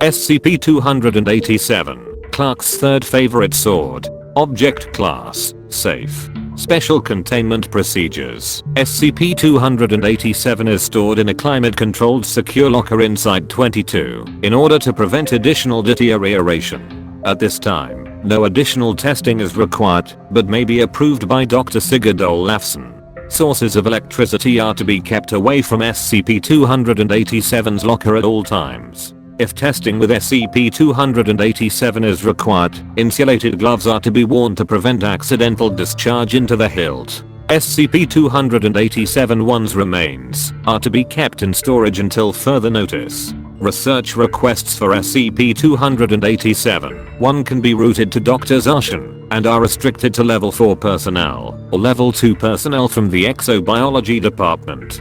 SCP-287, Clark's third favorite sword. Object Class, Safe. Special Containment Procedures. SCP-287 is stored in a climate-controlled secure locker in Site-22, in order to prevent additional deterioration. At this time, no additional testing is required, but may be approved by Dr. Sigurd Olafsson. Sources of electricity are to be kept away from SCP-287's locker at all times. If testing with SCP-287 is required, insulated gloves are to be worn to prevent accidental discharge into the hilt. SCP-287-1's remains are to be kept in storage until further notice. Research requests for SCP-287-1 can be routed to Dr. Zarshan and are restricted to Level 4 personnel or Level 2 personnel from the Exobiology Department.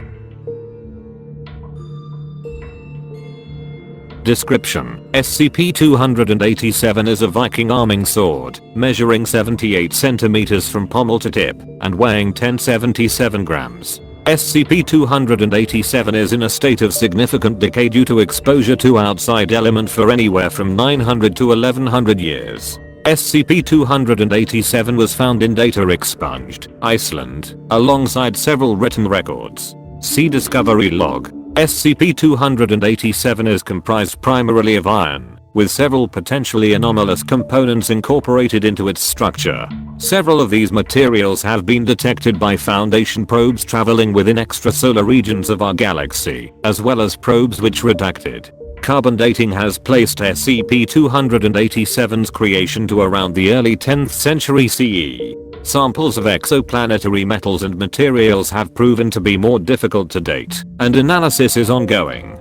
Description: SCP-287 is a Viking arming sword, measuring 78 cm from pommel to tip, and weighing 1077 grams. SCP-287 is in a state of significant decay due to exposure to outside element for anywhere from 900 to 1100 years. SCP-287 was found in data expunged, Iceland, alongside several written records. See Discovery Log. SCP-287 is comprised primarily of iron, with several potentially anomalous components incorporated into its structure. Several of these materials have been detected by Foundation probes traveling within extrasolar regions of our galaxy, as well as probes which redacted. Carbon dating has placed SCP-287's creation to around the early 10th century CE. Samples of exoplanetary metals and materials have proven to be more difficult to date, and analysis is ongoing.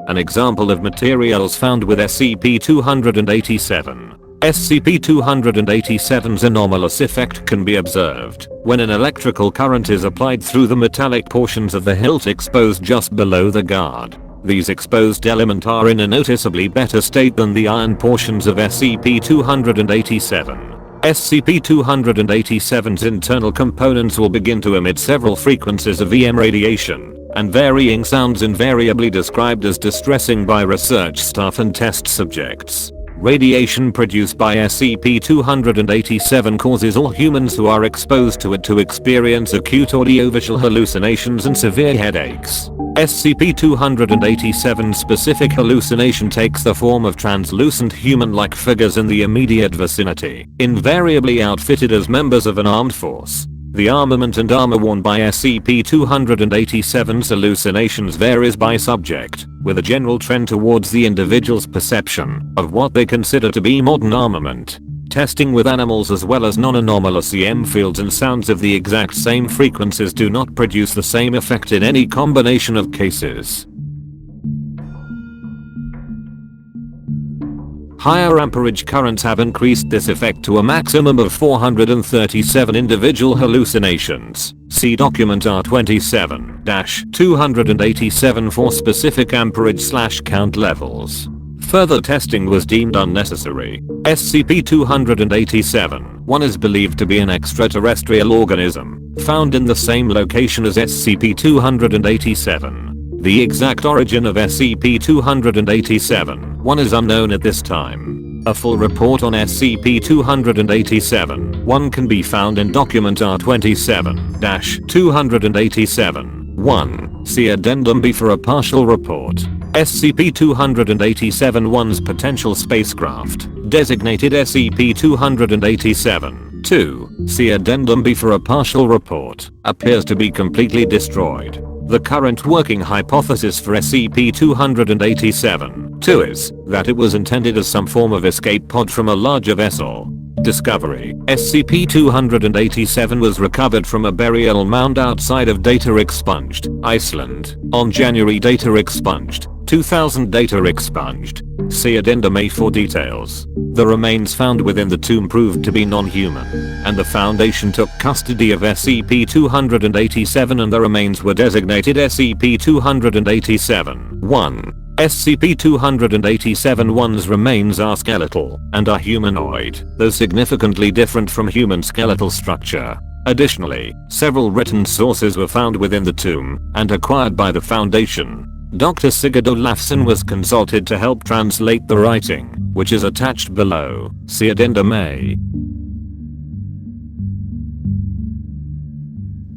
An example of materials found with SCP-287. SCP-287's anomalous effect can be observed when an electrical current is applied through the metallic portions of the hilt exposed just below the guard. These exposed elements are in a noticeably better state than the iron portions of SCP-287. SCP-287's internal components will begin to emit several frequencies of EM radiation, and varying sounds invariably described as distressing by research staff and test subjects. Radiation produced by SCP-287 causes all humans who are exposed to it to experience acute audiovisual hallucinations and severe headaches. SCP-287's specific hallucination takes the form of translucent human-like figures in the immediate vicinity, invariably outfitted as members of an armed force. The armament and armor worn by SCP-287's hallucinations varies by subject, with a general trend towards the individual's perception of what they consider to be modern armament. Testing with animals as well as non-anomalous EM fields and sounds of the exact same frequencies do not produce the same effect in any combination of cases. Higher amperage currents have increased this effect to a maximum of 437 individual hallucinations. See document R27-287 for specific amperage/count levels. Further testing was deemed unnecessary. SCP-287-1 is believed to be an extraterrestrial organism, found in the same location as SCP-287. The exact origin of SCP-287-1 is unknown at this time. A full report on SCP-287-1 can be found in document R27-287-1. See Addendum B for a partial report. SCP-287-1's potential spacecraft, designated SCP-287-2, see Addendum B for a partial report, appears to be completely destroyed. The current working hypothesis for SCP-287-2 is that it was intended as some form of escape pod from a larger vessel. Discovery: SCP-287 was recovered from a burial mound outside of Data Expunged, Iceland, on January. Data Expunged, 2000. Data Expunged. See Addendum A for details. The remains found within the tomb proved to be non-human, and the Foundation took custody of SCP-287 and the remains were designated SCP-287-1. SCP-287-1's remains are skeletal and are humanoid, though significantly different from human skeletal structure. Additionally, several written sources were found within the tomb and acquired by the Foundation. Dr. Sigurd Olafsson was consulted to help translate the writing, which is attached below. See Addendum A.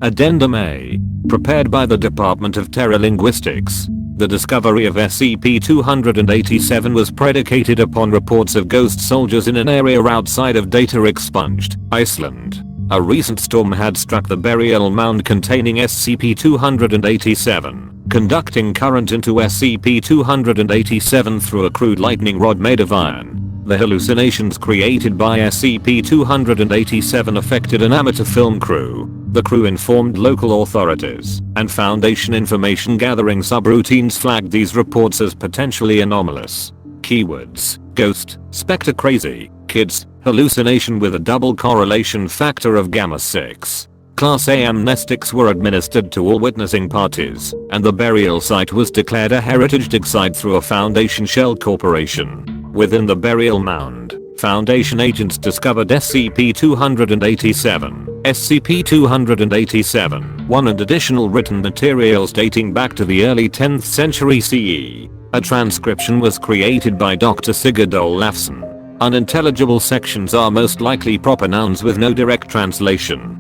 Addendum A. Prepared by the Department of Terralinguistics. The discovery of SCP-287 was predicated upon reports of ghost soldiers in an area outside of Data Expunged, Iceland. A recent storm had struck the burial mound containing SCP-287, conducting current into SCP-287 through a crude lightning rod made of iron. The hallucinations created by SCP-287 affected an amateur film crew. The crew informed local authorities, and Foundation information gathering subroutines flagged these reports as potentially anomalous. Keywords: ghost, spectre, crazy, kids, hallucination with a double correlation factor of gamma 6. Class A amnestics were administered to all witnessing parties, and the burial site was declared a heritage dig site through a Foundation shell corporation. Within the burial mound, Foundation agents discovered SCP-287, SCP-287-1 and additional written materials dating back to the early 10th century CE. A transcription was created by Dr. Sigurd Olafsson. Unintelligible sections are most likely proper nouns with no direct translation.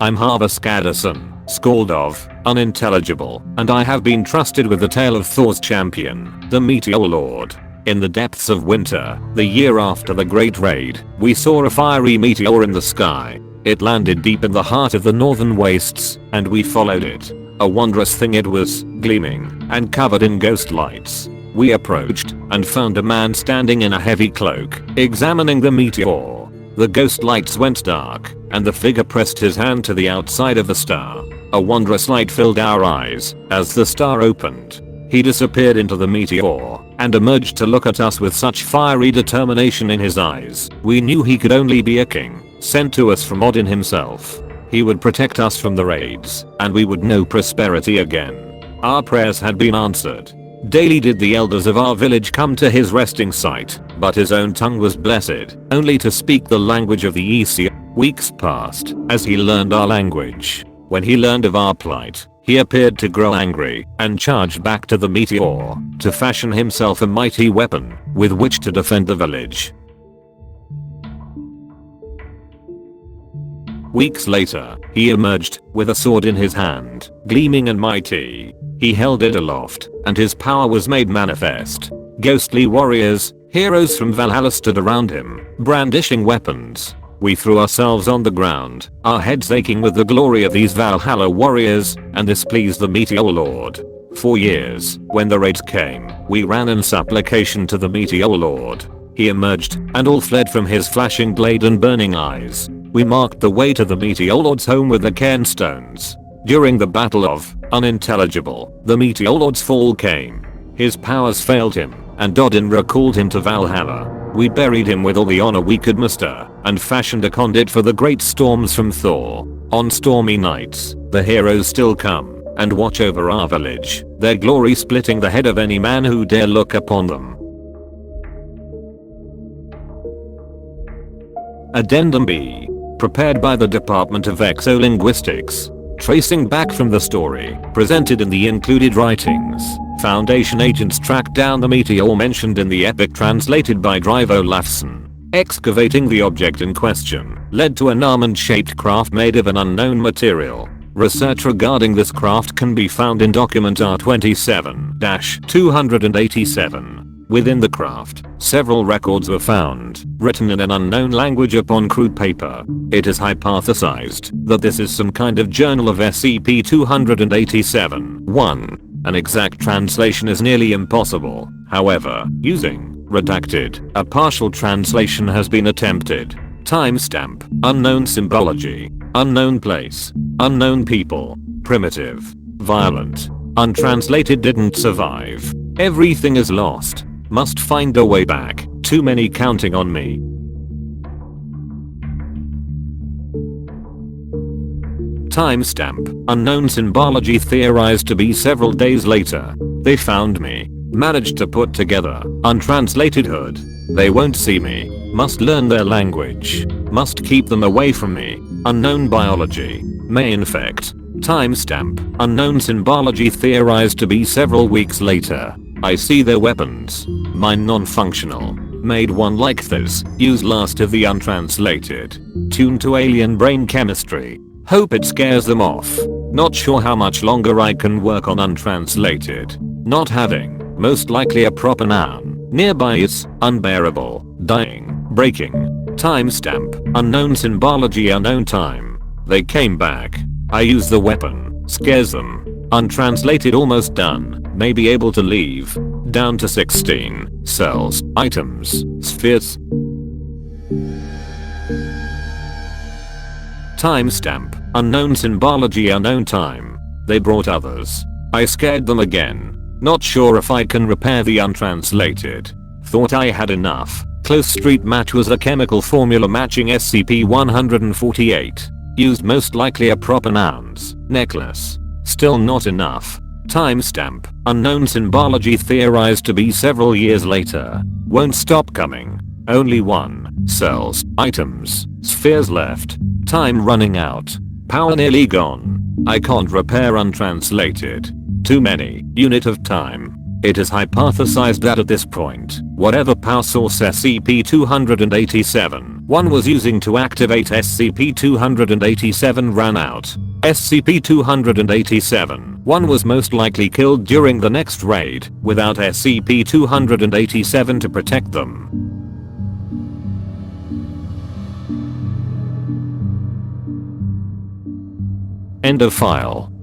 I'm Harvey Skadderson, Skaldov, unintelligible, and I have been trusted with the tale of Thor's champion, the Meteor Lord. In the depths of winter, the year after the Great Raid, we saw a fiery meteor in the sky. It landed deep in the heart of the northern wastes, and we followed it. A wondrous thing it was, gleaming, and covered in ghost lights. We approached, and found a man standing in a heavy cloak, examining the meteor. The ghost lights went dark, and the figure pressed his hand to the outside of the star. A wondrous light filled our eyes, as the star opened. He disappeared into the meteor, and emerged to look at us with such fiery determination in his eyes. We knew he could only be a king, sent to us from Odin himself. He would protect us from the raids, and we would know prosperity again. Our prayers had been answered. Daily did the elders of our village come to his resting site, but his own tongue was blessed, only to speak the language of the Aesir. Weeks passed, as he learned our language. When he learned of our plight, he appeared to grow angry, and charged back to the meteor, to fashion himself a mighty weapon, with which to defend the village. Weeks later, he emerged, with a sword in his hand, gleaming and mighty. He held it aloft, and his power was made manifest. Ghostly warriors, heroes from Valhalla stood around him, brandishing weapons. We threw ourselves on the ground, our heads aching with the glory of these Valhalla warriors, and this pleased the Meteor Lord. For years, when the raids came, we ran in supplication to the Meteor Lord. He emerged, and all fled from his flashing blade and burning eyes. We marked the way to the Meteor Lord's home with the cairnstones. During the Battle of Unintelligible, the Meteor Lord's fall came. His powers failed him, and Odin recalled him to Valhalla. We buried him with all the honor we could muster, and fashioned a conduit for the great storms from Thor. On stormy nights, the heroes still come, and watch over our village, their glory splitting the head of any man who dare look upon them. Addendum B. Prepared by the Department of Exolinguistics. Tracing back from the story presented in the included writings, Foundation agents tracked down the meteor mentioned in the epic translated by Drmagnus Olafsson. Excavating the object in question led to an almond-shaped craft made of an unknown material. Research regarding this craft can be found in document R27-287. Within the craft, several records were found, written in an unknown language upon crude paper. It is hypothesized that this is some kind of journal of SCP-287. 1. An exact translation is nearly impossible. However, using redacted, a partial translation has been attempted. Timestamp: unknown symbology, unknown place, unknown people, primitive, violent, untranslated, didn't survive. Everything is lost. Must find a way back. Too many counting on me. Timestamp: unknown symbology, theorized to be several days later. They found me. Managed to put together untranslated hood. They won't see me. Must learn their language. Must keep them away from me. Unknown biology. May infect. Timestamp. Unknown symbology theorized to be several weeks later. I see their weapons. Mine non-functional. Made one like this. Use last of the untranslated. Tuned to alien brain chemistry. Hope it scares them off. Not sure how much longer I can work on untranslated. Not having. Most likely a proper noun. Nearby is unbearable. Dying. Breaking. Timestamp. Unknown symbology. Unknown time. They came back. I use the weapon. Scares them. Untranslated almost done. May be able to leave. Down to 16. Cells. Items. Spheres. Timestamp. Unknown symbology. Unknown time. They brought others. I scared them again. Not sure if I can repair the untranslated. Thought I had enough. Close street match was a chemical formula matching SCP-148. Used most likely a proper nouns. Necklace. Still not enough. Timestamp. Unknown symbology theorized to be several years later. Won't stop coming. Only one. Cells. Items. Spheres left. Time running out. Power nearly gone. I can't repair untranslated. Too many. Unit of time. It is hypothesized that at this point, whatever power source SCP-287-1 was using to activate SCP-287 ran out. SCP-287-1 was most likely killed during the next raid, without SCP-287 to protect them. End of file.